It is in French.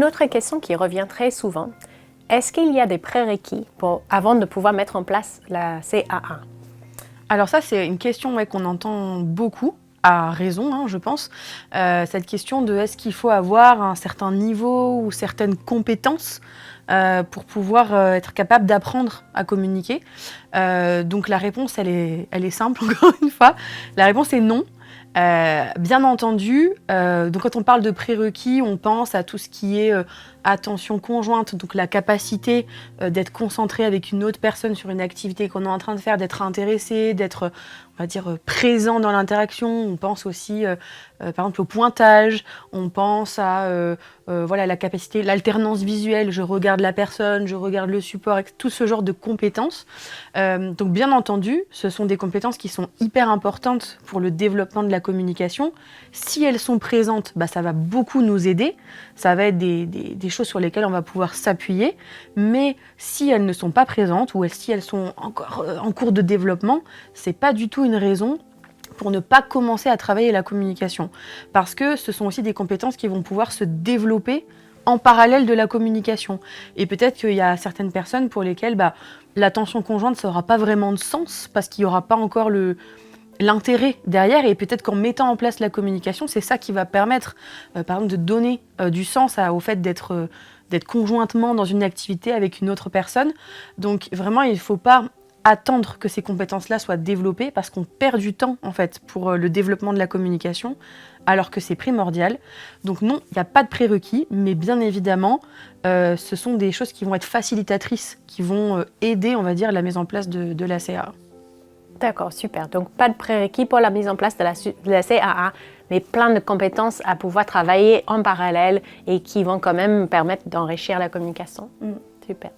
Une autre question qui revient très souvent, est-ce qu'il y a des prérequis avant de pouvoir mettre en place la CAA? Alors ça, c'est une question qu'on entend beaucoup, à raison, je pense. Cette question de est-ce qu'il faut avoir un certain niveau ou certaines compétences pour pouvoir être capable d'apprendre à communiquer. Donc la réponse, elle est simple, encore une fois. La réponse est non. Bien entendu, donc quand on parle de prérequis, on pense à tout ce qui est attention conjointe, donc la capacité d'être concentré avec une autre personne sur une activité qu'on est en train de faire, d'être intéressé, d'être, on va dire, présent dans l'interaction. On pense aussi, par exemple, au pointage, on pense à voilà, la capacité, l'alternance visuelle, je regarde la personne, je regarde le support, tout ce genre de compétences. Donc bien entendu, ce sont des compétences qui sont hyper importantes pour le développement de la communication. Si elles sont présentes, ça va beaucoup nous aider. Ça va être des choses sur lesquelles on va pouvoir s'appuyer. Mais si elles ne sont pas présentes ou si elles sont encore en cours de développement, c'est pas du tout une raison pour ne pas commencer à travailler la communication. Parce que ce sont aussi des compétences qui vont pouvoir se développer en parallèle de la communication. Et peut-être qu'il y a certaines personnes pour lesquelles l'attention conjointe, ça n'aura pas vraiment de sens parce qu'il n'y aura pas encore l'intérêt derrière. Et peut-être qu'en mettant en place la communication, c'est ça qui va permettre, par exemple, de donner du sens au fait d'être conjointement dans une activité avec une autre personne. Donc vraiment, il ne faut pas attendre que ces compétences-là soient développées parce qu'on perd du temps en fait pour le développement de la communication alors que c'est primordial. Donc non, il n'y a pas de prérequis, mais bien évidemment, ce sont des choses qui vont être facilitatrices, qui vont aider, on va dire, la mise en place de la CAA. D'accord, super. Donc, pas de prérequis pour la mise en place de la CAA, mais plein de compétences à pouvoir travailler en parallèle et qui vont quand même permettre d'enrichir la communication. Super.